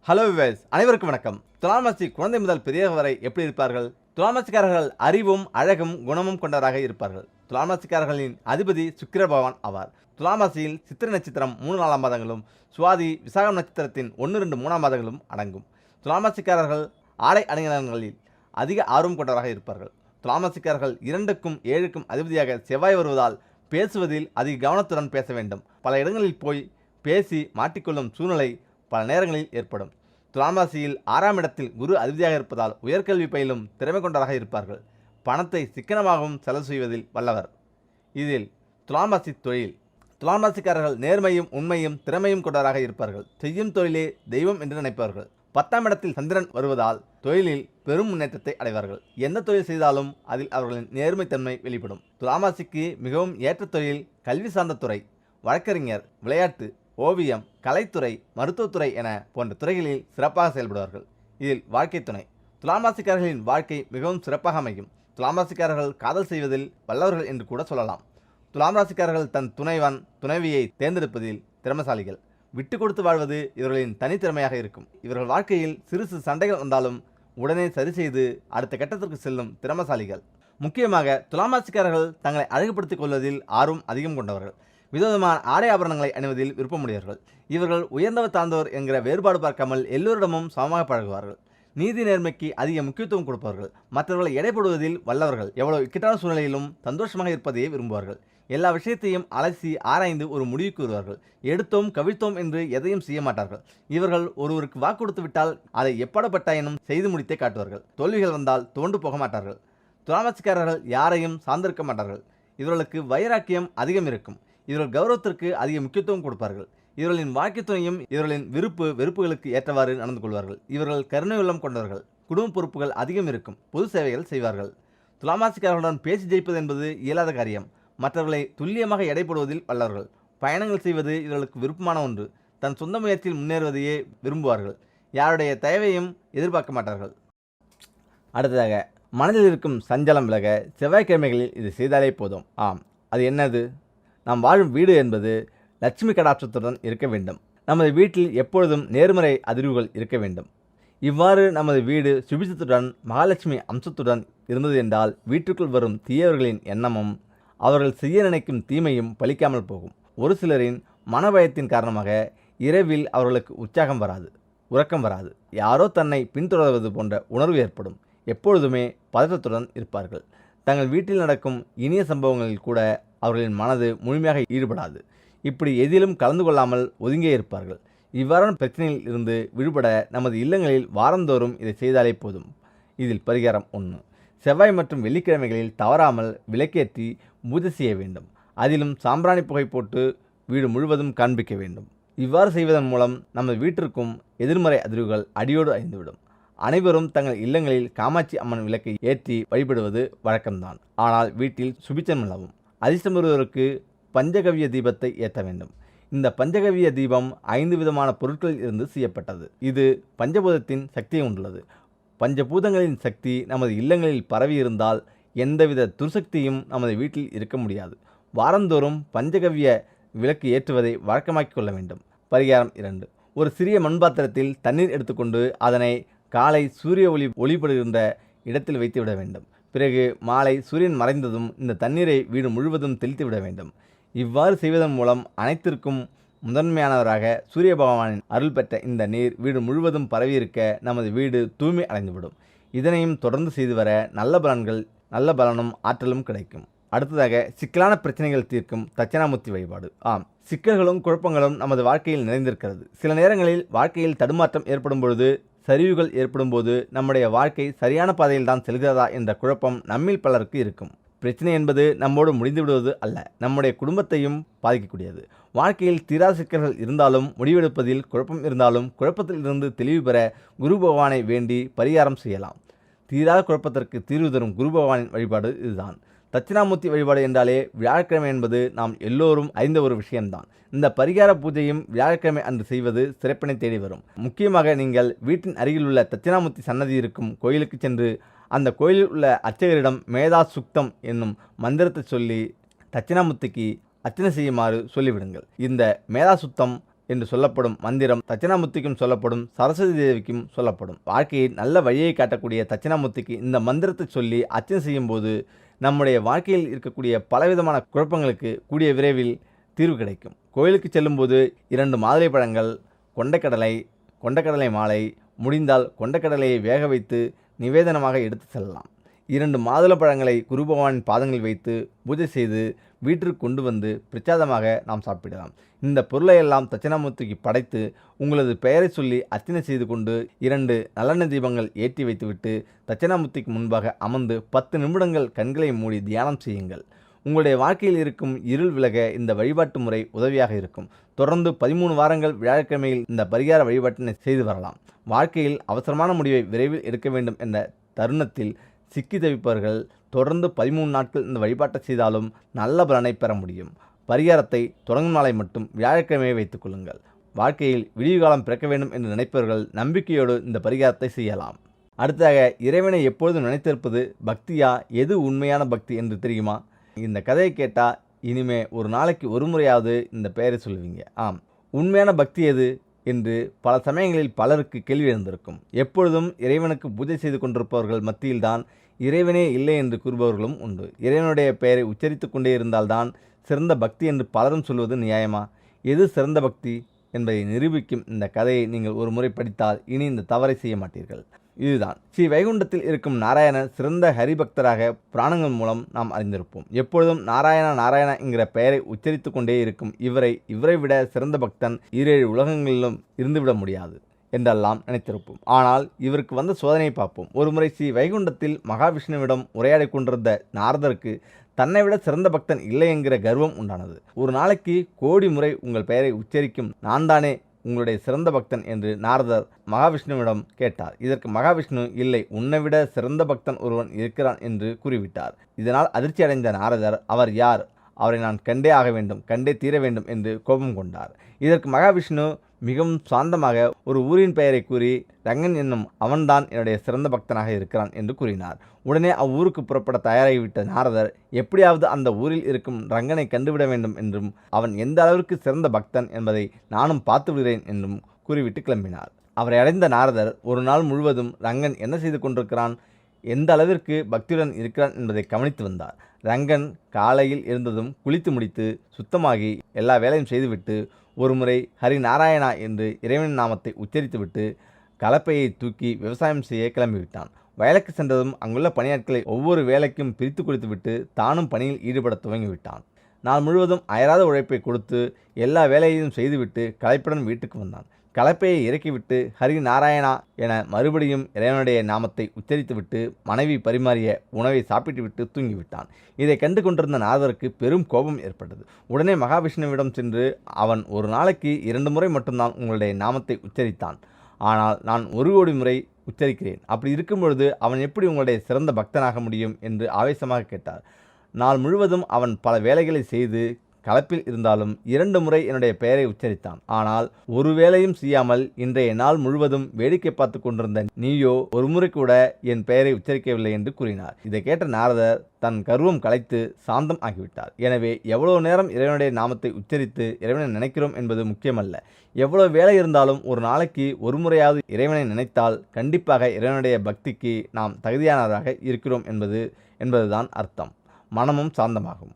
Hello wives, அனைவருக்கும் வணக்கம். துலாம் ராசி குழந்தை முதல் பெரியவர் வரை எப்படி இருப்பார்கள்? துலாம் ராசிக்காரர்கள் அறிவும் அழகும் குணமும் கொண்டவராக இருப்பார்கள். துலாம் ராசிக்காரர்களின் அதிபதி சுக்கிர பகவான் ஆவார். துலாம் ராசியில் சித்திரை நட்சத்திரம் 3-4 மாதங்களும், சுவாதி விசாகம் நட்சத்திரத்தின் 1-2-3 மாதங்களும் அடங்கும். துலாம் ராசிக்காரர்கள் ஆடை அணிகலன்களில் அதிக ஆர்வம் கொண்டவராக இருப்பார்கள். துலாம் ராசிக்காரர்கள் 2க்கும் 7க்கும் அதிபதியாக செவ்வாய் வருவதால் பேசுவதில் அதிக கவனத்துடன் பேச வேண்டும். பல இடங்களில் போய் பேசி மாட்டிக்கொள்ளும் சூழ்நிலை பல நேரங்களில் ஏற்படும். துலாம் ராசியில் 6ஆம் இடத்தில் குரு அதிபதியாக இருப்பதால் உயர்கல்வி பயிலும் திறமை கொண்டவராக இருப்பார்கள். பணத்தை சிக்கனமாகவும் செலவு செய்வதில் வல்லவர். இதில் துலாம் ராசி தொழில். துலாம் ராசிக்காரர்கள் நேர்மையும் உண்மையும் திறமையும் கொண்டவராக இருப்பார்கள். செய்யும் தொழிலே தெய்வம் என்று நினைப்பவர்கள். 10ஆம் இடத்தில் சந்திரன் வருவதால் தொழிலில் பெரும் முன்னேற்றத்தை அடைவார்கள். எந்த தொழில் செய்தாலும் அதில் அவர்களின் நேர்மைத்தன்மை வெளிப்படும். துலாம் ராசிக்கு மிகவும் ஏற்ற தொழில் கல்வி சார்ந்த துறை, வழக்கறிஞர், விளையாட்டு, ஓவியம், கலைத்துறை, மருத்துவத்துறை என போன்ற துறைகளில் சிறப்பாக செயல்படுவார்கள். இதில் வாழ்க்கை துணை. துலாம் ராசிக்காரர்களின் வாழ்க்கை மிகவும் சிறப்பாக அமையும். துலாம் ராசிக்காரர்கள் காதல் செய்வதில் வல்லவர்கள் என்று கூட சொல்லலாம். துலாம் ராசிக்காரர்கள் தன் துணைவன் துணைவியை தேர்ந்தெடுப்பதில் திறமசாலிகள். விட்டு கொடுத்து வாழ்வது இவர்களின் தனித்திறமையாக இருக்கும். இவர்கள் வாழ்க்கையில் சிறு சிறு சண்டைகள் வந்தாலும் உடனே சரி செய்து அடுத்த கட்டத்திற்கு செல்லும் திறமசாலிகள். முக்கியமாக துலாம் ராசிக்காரர்கள் தங்களை அழகுபடுத்திக் கொள்வதில் ஆர்வம் அதிகம் கொண்டவர்கள். விதவிதமான ஆடை ஆபரணங்களை அணிவதில் விருப்பமுடையவர்கள். இவர்கள் உயர்ந்தவர் தாழ்ந்தவர் என்கிற வேறுபாடு பார்க்காமல் எல்லோரிடமும் சமமாக பழகுவார்கள். நீதி நேர்மைக்கு அதிக முக்கியத்துவம் கொடுப்பவர்கள். மற்றவர்களை எடைபடுவதில் வல்லவர்கள். எவ்வளவு இக்கட்டான சூழ்நிலையிலும் சந்தோஷமாக இருப்பதையே விரும்புவார்கள். எல்லா விஷயத்தையும் அலசி ஆராய்ந்து ஒரு முடிவுக்கு வருவார்கள். எடுத்தோம் கவிழ்த்தோம் என்று எதையும் செய்ய மாட்டார்கள். இவர்கள் ஒருவருக்கு வாக்கு கொடுத்து விட்டால் அதை எப்படப்பட்டாயினும் செய்து முடித்தே காட்டுவார்கள். தோல்விகள் வந்தால் தோண்டு போக மாட்டார்கள். துலாம் ராசிக்காரர்கள் யாரையும் சார்ந்திருக்க மாட்டார்கள். இவர்களுக்கு வைராக்கியம் அதிகம் இருக்கும். இவர்கள் கௌரவத்திற்கு அதிக முக்கியத்துவம் கொடுப்பார்கள். இவர்களின் வாழ்க்கை துணையும் இவர்களின் விருப்பு வெறுப்புகளுக்கு ஏற்றவாறு நடந்து கொள்வார்கள். இவர்கள் கருணை உள்ளம் கொண்டவர்கள். குடும்ப பொறுப்புகள் அதிகம் இருக்கும். பொது சேவைகள் செய்வார்கள். துலாம் ராசிக்காரர்களுடன் பேசி ஜெயிப்பது என்பது இயலாத காரியம். மற்றவர்களை துல்லியமாக எடைபடுவதில் வல்லவர்கள். பயணங்கள் செய்வது இவர்களுக்கு விருப்பமான ஒன்று. தன் சொந்த முயற்சியில் முன்னேறுவதையே விரும்புவார்கள். யாருடைய தயவையும் எதிர்பார்க்க மாட்டார்கள். அடுத்ததாக, மனதில் இருக்கும் சஞ்சலம் விலக செவ்வாய்க்கிழமைகளில் இது செய்தாலே போதும். ஆம், அது என்னது? நாம் வாழும் வீடு என்பது லட்சுமி கடாட்சத்துடன் இருக்க வேண்டும். நமது வீட்டில் எப்பொழுதும் நேர்மறை அதிர்வுகள் இருக்க வேண்டும். இவ்வாறு நமது வீடு சுபிட்சத்துடன் மகாலட்சுமி அம்சத்துடன் இருந்தது என்றால் வீட்டுக்குள் வரும் தீயவர்களின் எண்ணமும் அவர்கள் செய்ய நினைக்கும் தீமையும் பலிக்காமல் போகும். ஒரு சிலரின் மனபயத்தின் காரணமாக இரவில் அவர்களுக்கு உற்சாகம் வராது, உறக்கம் வராது. யாரோ தன்னை பின்தொடர்வது போன்ற உணர்வு ஏற்படும். எப்பொழுதுமே பதற்றத்துடன் இருப்பார்கள். தங்கள் வீட்டில் நடக்கும் இனிய சம்பவங்களில் கூட அவர்களின் மனது முழுமையாக ஈடுபடாது. இப்படி எதிலும் கலந்து கொள்ளாமல் ஒதுங்கே இருப்பார்கள். இவ்வாறான பிரச்சனையில் இருந்து விடுபட நமது இல்லங்களில் வாரந்தோறும் இதை செய்தாலே போதும். இதில் பரிகாரம் 1. செவ்வாய் மற்றும் வெள்ளிக்கிழமைகளில் தவறாமல் விளக்கேற்றி பூஜை செய்ய வேண்டும். அதிலும் சாம்பிராணி புகை போட்டு வீடு முழுவதும் காண்பிக்க வேண்டும். இவ்வாறு செய்வதன் மூலம் நமது வீட்டிற்கும் எதிர்மறை அதிர்வுகள் அடியோடு அழிந்துவிடும். அனைவரும் தங்கள் இல்லங்களில் காமாட்சி அம்மன் விளக்கை ஏற்றி வழிபடுவது வழக்கம்தான். ஆனால் வீட்டில் சுபிச்சம் நிலவும். அதிர்ஷ்டம் வருவதற்கு பஞ்சகவிய தீபத்தை ஏற்ற வேண்டும். இந்த பஞ்சகவிய தீபம் 5 விதமான பொருட்களில் இருந்து செய்யப்பட்டது. இது பஞ்சபூதத்தின் சக்தியை கொண்டுள்ளது. பஞ்சபூதங்களின் சக்தி நமது இல்லங்களில் பரவி இருந்தால் எந்தவித துர்சக்தியும் நமது வீட்டில் இருக்க முடியாது. வாரந்தோறும் பஞ்சகவிய விளக்கு ஏற்றுவதை வழக்கமாக்கிக் கொள்ள வேண்டும். பரிகாரம் 2. ஒரு சிறிய மண்பாத்திரத்தில் தண்ணீர் எடுத்துக்கொண்டு அதனை காலை சூரிய ஒளிபடுகின்ற இடத்தில் வைத்துவிட வேண்டும். பிறகு மாலை சூரியன் மறைந்ததும் இந்த தண்ணீரை வீடு முழுவதும் தெளித்து விட வேண்டும். இவ்வாறு செய்வதன் மூலம் அனைத்திற்கும் முதன்மையானவராக சூரிய பகவானின் அருள் பெற்ற இந்த நீர் வீடு முழுவதும் பரவியிருக்க நமது வீடு தூய்மை அடைந்துவிடும். இதனையும் தொடர்ந்து செய்து வர நல்ல பலனும் ஆற்றலும் கிடைக்கும். அடுத்ததாக, சிக்கலான பிரச்சனைகள் தீர்க்கும் தட்சிணாமூர்த்தி வழிபாடு. ஆம், சிக்கல்களும் குழப்பங்களும் நமது வாழ்க்கையில் நிறைந்திருக்கிறது. சில நேரங்களில் வாழ்க்கையில் தடுமாற்றம் ஏற்படும் பொழுது, சரிவுகள் ஏற்படும் போது நம்முடைய வாழ்க்கை சரியான பாதையில் தான் செல்கிறதா என்ற குழப்பம் நம்மில் பலருக்கு இருக்கும். பிரச்சனை என்பது நம்மோடு முடிந்து விடுவது அல்ல, நம்முடைய குடும்பத்தையும் பாதிக்கக்கூடியது. வாழ்க்கையில் தீராத சிக்கல்கள் இருந்தாலும், முடிவெடுப்பதில் குழப்பம் இருந்தாலும், குழப்பத்தில் இருந்து தெளிவு பெற குரு பகவானை வேண்டி பரிகாரம் செய்யலாம். தீராத குழப்பத்திற்கு தீர்வு தரும் குரு பகவானின் வழிபாடு இதுதான். தட்சிணாமூர்த்தி வழிபாடு என்றாலே வியாழக்கிழமை என்பது நாம் எல்லோரும் அறிந்த ஒரு விஷயம்தான். இந்த பரிகார பூஜையும் வியாழக்கிழமை அன்று செய்வது சிறப்பினை தேடி வரும். முக்கியமாக நீங்கள் வீட்டின் அருகில் உள்ள தட்சிணாமூர்த்தி சன்னதி இருக்கும் கோயிலுக்கு சென்று அந்த கோயிலில் உள்ள அர்ச்சகரிடம் மேதா சுக்தம் என்னும் மந்திரத்தை சொல்லி தட்சிணாமூர்த்திக்கு அர்ச்சனை செய்யுமாறு சொல்லிவிடுங்கள். இந்த மேதா சுத்தம் என்று சொல்லப்படும் மந்திரம் தட்சிணாமூர்த்திக்கும் சொல்லப்படும், சரஸ்வதி தேவிக்கும் சொல்லப்படும். வாழ்க்கையில் நல்ல வழியை காட்டக்கூடிய தட்சிணாமூர்த்திக்கு இந்த மந்திரத்தை சொல்லி அர்ச்சனை செய்யும்போது நம்முடைய வாழ்க்கையில் இருக்கக்கூடிய பலவிதமான குழப்பங்களுக்கு கூடிய விரைவில் தீர்வு கிடைக்கும். கோயிலுக்கு செல்லும்போது 2 மாதுளை பழங்கள், கொண்டக்கடலை மாலை, முடிந்தால் கொண்டக்கடலையை வேக வைத்து நிவேதனமாக எடுத்து செல்லலாம். 2 மாதுளை பழங்களை குரு பகவானின் பாதங்களில் வைத்து பூஜை செய்து வீட்டிற்கு கொண்டு வந்து பிரசாதமாக நாம் சாப்பிடலாம். இந்த பொருளை எல்லாம் தட்சிணாமூர்த்திக்கு படைத்து உங்களது பெயரை சொல்லி அர்ச்சனை செய்து கொண்டு 2 நல்லெண்ணெய் தீபங்கள் ஏற்றி வைத்துவிட்டு தட்சிணாமூர்த்திக்கு முன்பாக அமர்ந்து 10 நிமிடங்கள் கண்களை மூடி தியானம் செய்யுங்கள். உங்களுடைய வாழ்க்கையில் இருக்கும் இருள் விலக இந்த வழிபாட்டு முறை உதவியாக இருக்கும். தொடர்ந்து 13 வாரங்கள் வியாழக்கிழமையில் இந்த பரிகார வழிபாட்டினை செய்து வரலாம். வாழ்க்கையில் அவசரமான முடிவை விரைவில் எடுக்க வேண்டும் என்ற தருணத்தில் சிக்கி தவிப்பவர்கள் தொடர்ந்து 13 நாட்கள் இந்த வழிபாட்டை செய்தாலும் நல்ல பலனை பெற முடியும். பரிகாரத்தை தொடங்கும் நாளை மட்டும் வியாழக்கிழமையை வைத்துக் கொள்ளுங்கள். வாழ்க்கையில் விடிவு காலம் பிறக்க வேண்டும் என்று நினைப்பவர்கள் நம்பிக்கையோடு இந்த பரிகாரத்தை செய்யலாம். அடுத்ததாக, இறைவனை எப்பொழுதும் நினைத்திருப்பது பக்தியா, எது உண்மையான பக்தி என்று தெரியுமா? இந்த கதையை கேட்டால் இனிமே ஒரு நாளைக்கு ஒரு முறையாவது இந்த பெயரை சொல்லுவீங்க. ஆம், உண்மையான பக்தி எது என்று பல சமயங்களில் பலருக்கு கேள்வி எழுந்திருக்கும். எப்பொழுதும் இறைவனுக்கு பூஜை செய்து கொண்டிருப்பவர்கள் மத்தியில்தான் இறைவனே இல்லை என்று கூறுபவர்களும் உண்டு. இறைவனுடைய பெயரை உச்சரித்து கொண்டே இருந்தால்தான் சிறந்த பக்தி என்று பலரும் சொல்வது நியாயமா? எது சிறந்த பக்தி என்பதை நிரூபிக்கும் இந்த கதையை நீங்கள் ஒரு முறை படித்தால் இனி இந்த தவறை செய்ய மாட்டீர்கள். இதுதான் ஸ்ரீ வைகுண்டத்தில் இருக்கும் நாராயணர் சிறந்த ஹரிபக்தராக புராணங்கள் மூலம் நாம் அறிந்திருப்போம். எப்பொழுதும் நாராயணா நாராயணா என்கிற பெயரை உச்சரித்து கொண்டே இருக்கும் இவரை விட சிறந்த பக்தன் 7 உலகங்களிலும் இருந்துவிட முடியாது என்றெல்லாம் நினைத்திருப்போம். ஆனால் இவருக்கு வந்த சோதனையை பார்ப்போம். ஒருமுறை ஸ்ரீ வைகுண்டத்தில் மகாவிஷ்ணுவிடம் உரையாடி கொண்டிருந்த நாரதருக்கு தன்னை விட சிறந்த பக்தன் இல்லை என்கிற கர்வம் உண்டானது. ஒரு நாளைக்கு கோடி முறை உங்கள் பெயரை உச்சரிக்கும் நான் தானே உங்களுடைய சிறந்த பக்தன் என்று நாரதர் மகாவிஷ்ணுவிடம் கேட்டார். இதற்கு மகாவிஷ்ணு, இல்லை, உன்னை விட சிறந்த பக்தன் ஒருவன் இருக்கிறான் என்று கூறிவிட்டார். இதனால் அதிர்ச்சி அடைந்த நாரதர், அவர் யார்? அவரை நான் கண்டே ஆக வேண்டும், கண்டே தீர வேண்டும் என்று கோபம் கொண்டார். இதற்கு மகாவிஷ்ணு மிகவும் சாந்தமாக ஒரு ஊரின் பெயரை கூறி, ரங்கன் என்னும் அவன்தான் என்னுடைய சிறந்த பக்தனாக இருக்கிறான் என்று கூறினார். உடனே அவ்வூருக்கு புறப்பட தயாராகிவிட்ட நாரதர், எப்படியாவது அந்த ஊரில் இருக்கும் ரங்கனை கண்டுவிட வேண்டும் என்றும் அவன் எந்த அளவிற்கு சிறந்த பக்தன் என்பதை நானும் பார்த்து விடுகிறேன் என்றும் கூறிவிட்டு கிளம்பினார். அவரை அடைந்த நாரதர் ஒரு நாள் முழுவதும் ரங்கன் என்ன செய்து கொண்டிருக்கிறான், எந்த அளவிற்கு பக்தியுடன் இருக்கிறான் என்பதை கவனித்து வந்தார். ரங்கன் காலையில் எழுந்ததும் குளித்து முடித்து சுத்தமாகி எல்லா வேலையும் செய்துவிட்டு ஒருமுறை ஹரி நாராயணா என்று இறைவனின் நாமத்தை உச்சரித்துவிட்டு கலப்பையை தூக்கி விவசாயம் செய்ய கிளம்பிவிட்டான். வயலுக்கு சென்றதும் அங்குள்ள பணியாட்களை ஒவ்வொரு வேலைக்கும் பிரித்து கொடுத்துவிட்டு தானும் பணியில் ஈடுபட துவங்கிவிட்டான். நாள் முழுவதும் அயராத உழைப்பை கொடுத்து எல்லா வேலையையும் செய்துவிட்டு களைப்புடன் வீட்டுக்கு வந்தான். கலப்பையை இறக்கிவிட்டு ஹரி நாராயணா என மறுபடியும் இறைவனுடைய நாமத்தை உச்சரித்துவிட்டு மனைவி பரிமாறிய உணவை சாப்பிட்டுவிட்டு தூங்கிவிட்டான். இதை கண்டு கொண்டிருந்த நாரதருக்கு பெரும் கோபம் ஏற்பட்டது. உடனே மகாவிஷ்ணுவிடம் சென்று, அவன் ஒரு நாளைக்கு 2 முறை மட்டும்தான் உங்களுடைய நாமத்தை உச்சரித்தான், ஆனால் நான் 1 கோடி முறை உச்சரிக்கிறேன். அப்படி இருக்கும் பொழுது அவன் எப்படி உங்களுடைய சிறந்த பக்தனாக முடியும் என்று ஆவேசமாக கேட்டார். நாள் முழுவதும் அவன் பல வேலைகளை செய்து கலப்பில் இருந்தாலும் 2 முறை என்னுடைய பெயரை உச்சரித்தான். ஆனால் ஒரு வேலையும் செய்யாமல் இன்றைய நாள் முழுவதும் வேடிக்கை பார்த்து கொண்டிருந்த நீயோ 1 முறை கூட என் பெயரை உச்சரிக்கவில்லை என்று கூறினார். இதை கேட்ட நாரதர் தன் கர்வம் கலைத்து சாந்தம் ஆகிவிட்டார். எனவே எவ்வளவு நேரம் இறைவனுடைய நாமத்தை உச்சரித்து இறைவனை நினைக்கிறோம் என்பது முக்கியமல்ல. எவ்வளவு வேலை இருந்தாலும் ஒரு நாளைக்கு 1 முறையாவது இறைவனை நினைத்தால் கண்டிப்பாக இறைவனுடைய பக்திக்கு நாம் தகுதியானவராக இருக்கிறோம் என்பதுதான் அர்த்தம். மனமும் சாந்தமாகும்.